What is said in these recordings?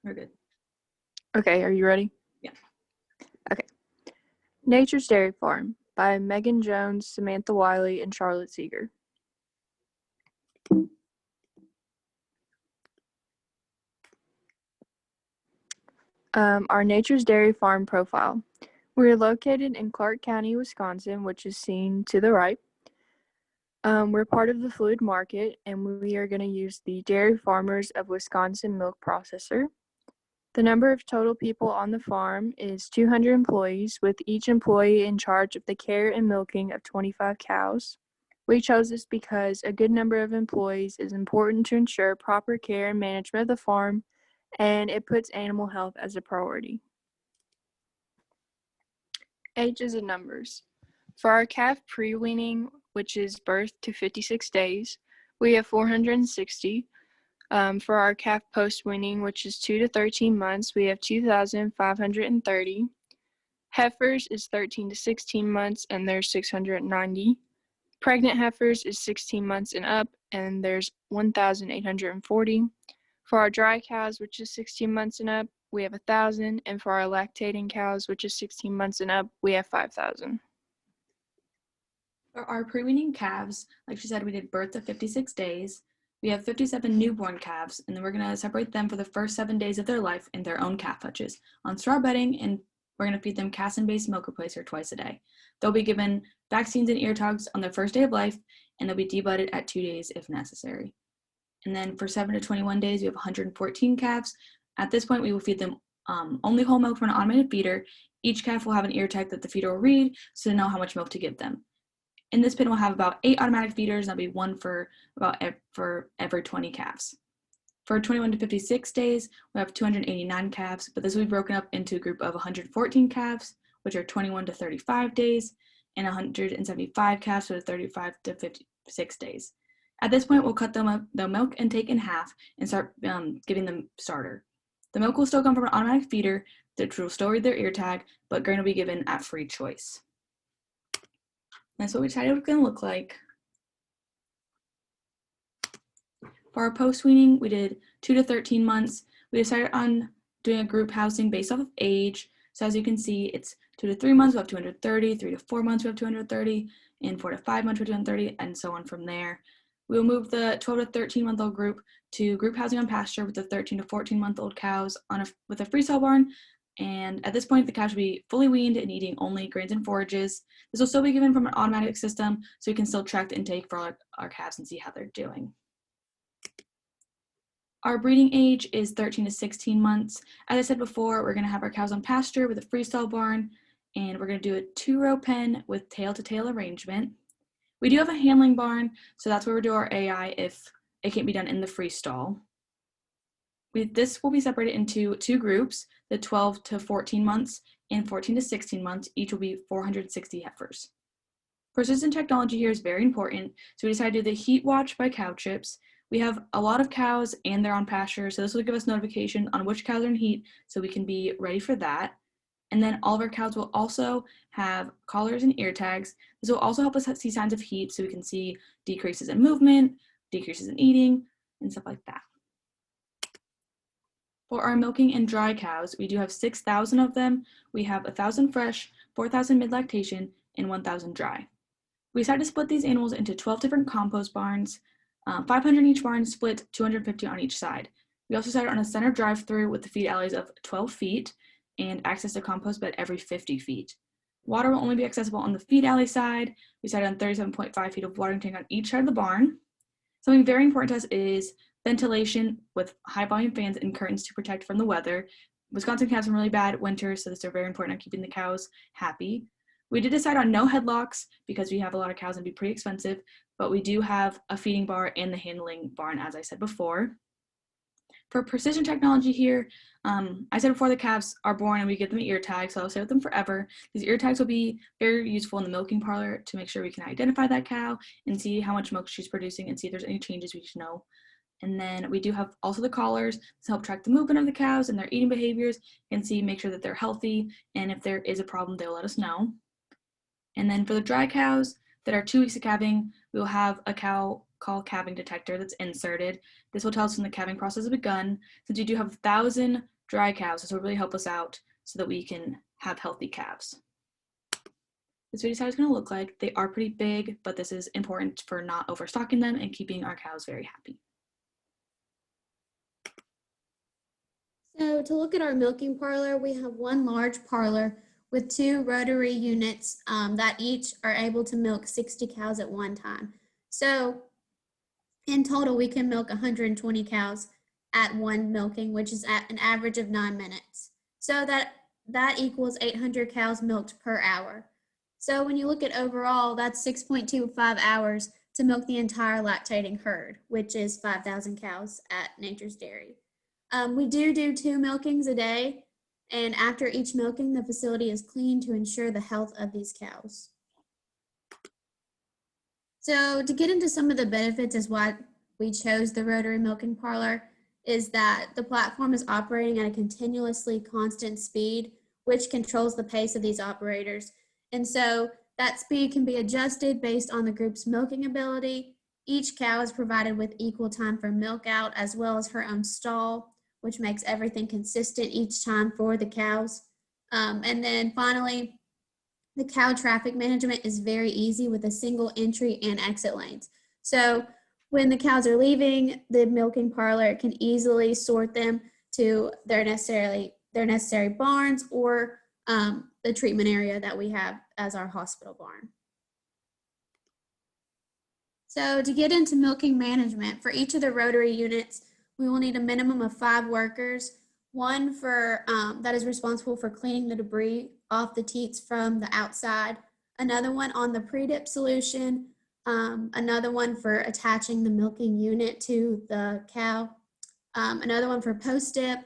We're good. Okay, are you ready? Yeah. Okay. Nature's Dairy Farm by Megan Jones, Samantha Wiley, and Charlotte Seeger. Our Nature's Dairy Farm profile. We are located in Clark County, Wisconsin, which is seen to the right. We're part of the Fluid Market, and we are going to use the Dairy Farmers of Wisconsin Milk Processor. The number of total people on the farm is 200 employees, with each employee in charge of the care and milking of 25 cows. We chose this because a good number of employees is important to ensure proper care and management of the farm, and it puts animal health as a priority. Ages and numbers. For our calf pre-weaning, which is birth to 56 days, we have 460. For our calf post-weaning, which is 2 to 13 months, we have 2,530. Heifers is 13 to 16 months, and there's 690. Pregnant heifers is 16 months and up, and there's 1,840. For our dry cows, which is 16 months and up, we have 1,000, and for our lactating cows, which is 16 months and up, we have 5,000. For our pre-weaning calves, like she said, we did birth to 56 days. We have 57 newborn calves, and then we're going to separate them for the first 7 days of their life in their own calf hutches on straw bedding, and we're going to feed them Cassin-based milk replacer twice a day. They'll be given vaccines and ear togs on their first day of life, and they'll be debudded at 2 days if necessary. And then for 7 to 21 days, we have 114 calves. At this point, we will feed them only whole milk from an automated feeder. Each calf will have an ear tag that the feeder will read so to know how much milk to give them. In this pen, we'll have about 8 automatic feeders. That'll be one for every 20 calves. For 21 to 56 days, we have 289 calves, but this will be broken up into a group of 114 calves, which are 21 to 35 days, and 175 calves for the 35 to 56 days. At this point, we'll cut the milk intake in half and start giving them starter. The milk will still come from an automatic feeder that will still read their ear tag, but grain will be given at free choice. That's what we decided it was going to look like. For our post-weaning, we did 2 to 13 months. We decided on doing a group housing based off of age. So as you can see, it's 2 to 3 months, we have 230, 3 to 4 months, we have 230, and 4 to 5 months, we have 230, and so on from there. We will move the 12 to 13-month-old group to group housing on pasture with the 13 to 14-month-old cows with a freestyle barn. And at this point, the cows will be fully weaned and eating only grains and forages. This will still be given from an automatic system, so we can still track the intake for our calves and see how they're doing. Our breeding age is 13 to 16 months. As I said before, we're going to have our cows on pasture with a freestyle barn, and we're going to do a 2-row pen with tail-to-tail arrangement. We do have a handling barn, so that's where we do our AI if it can't be done in the freestall. This will be separated into 2 groups, the 12 to 14 months and 14 to 16 months. Each will be 460 heifers. Precision technology here is very important, so we decided to do the heat watch by cow chips. We have a lot of cows and they're on pasture, so this will give us notification on which cows are in heat so we can be ready for that. And then all of our cows will also have collars and ear tags. This will also help us see signs of heat so we can see decreases in movement, decreases in eating, and stuff like that. For our milking and dry cows, we do have 6,000 of them. We have 1,000 fresh, 4,000 mid-lactation, and 1,000 dry. We decided to split these animals into 12 different compost barns, 500 in each barn, split 250 on each side. We also decided on a center drive-through with the feed alleys of 12 feet and access to compost bed every 50 feet. Water will only be accessible on the feed alley side. We decided on 37.5 feet of watering tank on each side of the barn. Something very important to us is ventilation with high volume fans and curtains to protect from the weather. Wisconsin can have some really bad winters, so these are very important on keeping the cows happy. We did decide on no headlocks because we have a lot of cows and it'd be pretty expensive, but we do have a feeding bar and the handling barn, as I said before. For precision technology here, I said before the calves are born and we give them an ear tag, so I'll stay with them forever. These ear tags will be very useful in the milking parlor to make sure we can identify that cow and see how much milk she's producing and see if there's any changes we should know. And then we do have also the collars to help track the movement of the cows and their eating behaviors and make sure that they're healthy. And if there is a problem, they'll let us know. And then for the dry cows that are 2 weeks of calving, we will have a cow call calving detector that's inserted. This will tell us when the calving process has begun. Since we do have 1,000 dry cows. This will really help us out so that we can have healthy calves. This video is how it's going to look like. They are pretty big, but this is important for not overstocking them and keeping our cows very happy. So to look at our milking parlor, we have one large parlor with 2 rotary units that each are able to milk 60 cows at one time. So in total, we can milk 120 cows at one milking, which is at an average of 9 minutes. So that equals 800 cows milked per hour. So when you look at overall, that's 6.25 hours to milk the entire lactating herd, which is 5,000 cows at Nature's Dairy. We do 2 milkings a day, and after each milking, the facility is cleaned to ensure the health of these cows. So to get into some of the benefits is why we chose the rotary milking parlor, is that the platform is operating at a continuously constant speed, which controls the pace of these operators. And so that speed can be adjusted based on the group's milking ability. Each cow is provided with equal time for milk out, as well as her own stall, which makes everything consistent each time for the cows. And then finally, the cow traffic management is very easy with a single entry and exit lanes. So when the cows are leaving the milking parlor, it can easily sort them to their necessary barns or the treatment area that we have as our hospital barn. So to get into milking management, for each of the rotary units, we will need a minimum of 5 workers, one for that is responsible for cleaning the debris off the teats from the outside, another one on the pre-dip solution, another one for attaching the milking unit to the cow, another one for post-dip,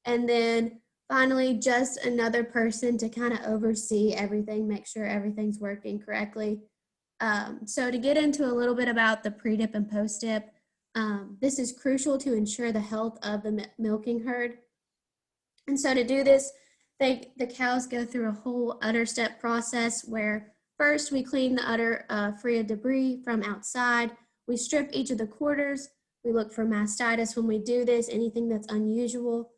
and then finally just another person to kind of oversee everything, make sure everything's working correctly. So to get into a little bit about the pre-dip and post-dip, this is crucial to ensure the health of the milking herd. And so to do this, the cows go through a whole udder step process where first we clean the udder free of debris from outside. We strip each of the quarters. We look for mastitis when we do this, anything that's unusual.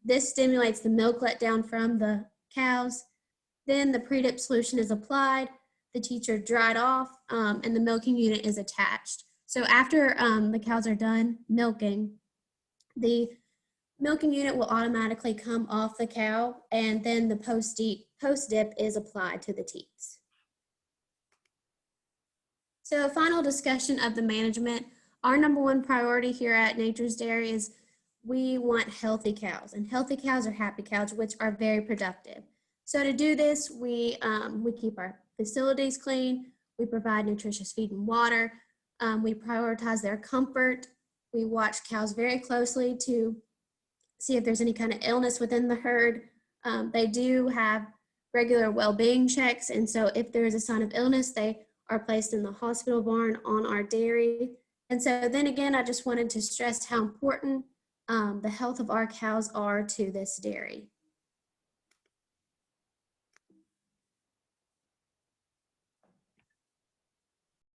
This stimulates the milk letdown from the cows. Then the pre-dip solution is applied, the teats are dried off, and the milking unit is attached. So after the cows are done milking, the milking unit will automatically come off the cow, and then the post-dip is applied to the teats. So final discussion of the management. Our number one priority here at Nature's Dairy is we want healthy cows, and healthy cows are happy cows, which are very productive. So to do this, we keep our facilities clean, we provide nutritious feed and water, we prioritize their comfort, we watch cows very closely to see if there's any kind of illness within the herd. They do have regular well-being checks, and so if there is a sign of illness, they are placed in the hospital barn on our dairy. And so then again, I just wanted to stress how important the health of our cows are to this dairy.